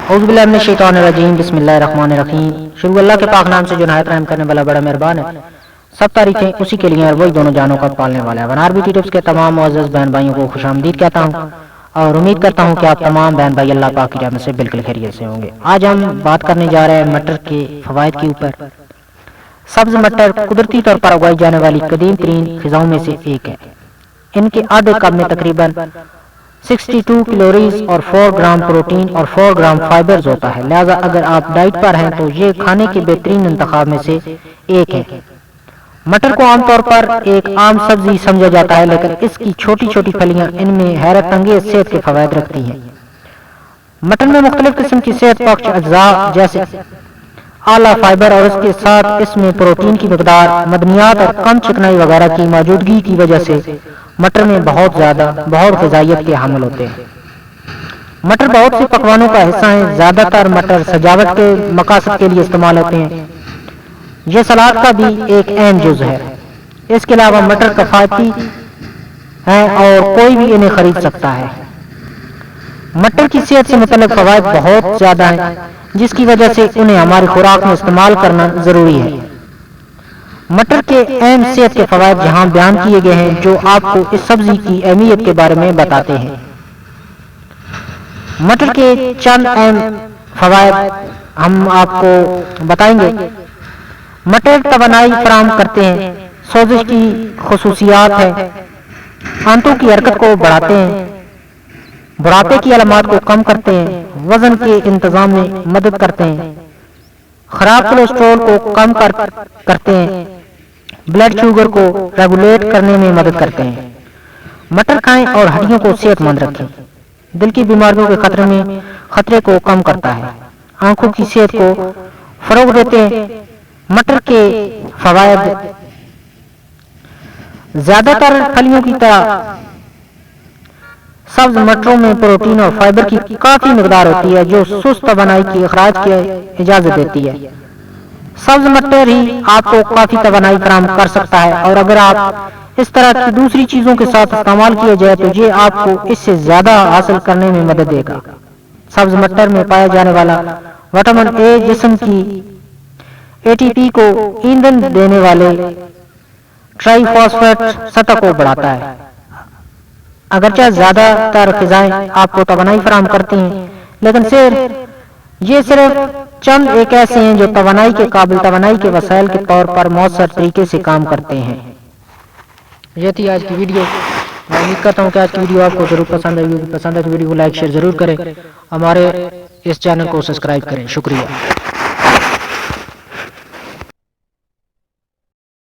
औज़ु बिल्लाहि मिनश शैतानिर रजीम, बिस्मिल्लाहिर रहमानिर रहीम। शुरू अल्लाह के पाक नाम से जो निहायत रहम करने वाला बड़ा मेहरबान है। सब तारीफें उसी के लिए और वही दोनों जानों का पालने वाला है। वनार बीटी टिप्स के तमाम मुअज़्ज़ज़ बहन भाइयों को खुशामदीद कहता हूँ और उम्मीद करता हूँ कि आप तमाम बहन भाई अल्लाह पाक की रहमत से बिल्कुल खैरियत से होंगे। आज हम बात करने जा रहे हैं मटर के फवायद के ऊपर। सब्ज मटर कुदरती तौर पर उगाई जाने वाली कदीम तरीन फिजाओं में से एक है। इनके आधे कप में तकरीबन 62 कैलोरीज और 4 ग्राम प्रोटीन और 4 ग्राम फाइबर्स होता है। लिहाजा अगर आप डाइट पर हैं तो ये खाने के बेहतरीन इंतखाब में से एक है। मटर को आमतौर पर एक आम सब्जी समझा जाता है, लेकिन इसकी छोटी छोटी फलियां इनमें हैरत अंगेज सेहत के फवायद रखती हैं। मटर में मुख्तलिफ किस्म की सेहत बख्श अज्जा जैसे आला फाइबर और इसके साथ इसमें प्रोटीन की मिकदार, मदनियात और कम चिकनाई वगैरह की मौजूदगी की वजह से मटर में बहुत ग़िज़ाइयत के हामिल होते हैं। मटर बहुत सी पकवानों का हिस्सा है। ज्यादातर मटर सजावट के मकासद के लिए इस्तेमाल होते हैं। यह सलाद का भी एक अहम जुज़ है। इसके अलावा मटर किफायती है और कोई भी इन्हें खरीद सकता है। मटर की सेहत से मुतल्लिक फवायद बहुत ज्यादा हैं, जिसकी वजह से उन्हें हमारी खुराक में इस्तेमाल करना जरूरी है। मटर के अहम सेहत के फवायद यहाँ बयान किए गए हैं, जो आपको इस सब्जी की अहमियत के बारे में बताते हैं। मटर के चंद अहम फवायद हम आपको बताएंगे। मटर तवानाई फराहम करते हैं, सोजिश की खुसूसियात है, आंतों की हरकत को बढ़ाते हैं, बुढ़ापे की अलामत को कम करते हैं, वजन के इंतजाम में मदद करते हैं, खराब कोलेस्ट्रॉल को कम करते हैं, ब्लड शुगर को रेगुलेट करने में मदद करते हैं। मटर खाएं और हड्डियों को सेहतमंद रखें। दिल की बीमारियों के खतरे को कम करता है, आंखों की सेहत को फरोग देते हैं। मटर के फवायद ज्यादातर फलियों की तरह सब्ज मटरों में प्रोटीन और फाइबर की काफी मिकदार होती है, जो सुस्त तवानाई की अखराज की इजाजत देती है। सब्ज मटर ही आपको काफी तवानाई फराहम कर सकता है, और अगर आप इस तरह की दूसरी चीजों के साथ इस्तेमाल किया जाए तो ये आपको इससे ज्यादा हासिल करने में मदद देगा। सब्ज मटर में पाया जाने वाला विटामिन ए जिस्म की एटीपी को ईंधन देने वाले ट्राइफॉस्फेट सतह को बढ़ाता है। अगरचे ज्यादातर ग़िज़ाएं आपको तवानाई फराहम करती हैं, लेकिन ये सिर्फ चंद एक ऐसे हैं जो तवानाई के काबिल तवानाई के वसाइल के तौर पर मौसर तरीके से काम करते हैं। ये थी आज की वीडियो। मैं उम्मीद करता हूँ कि आज की वीडियो आपको जरूर पसंद आई होगी। पसंद है तो वीडियो को लाइक शेयर जरूर करें, हमारे इस चैनल को सब्सक्राइब करें। शुक्रिया।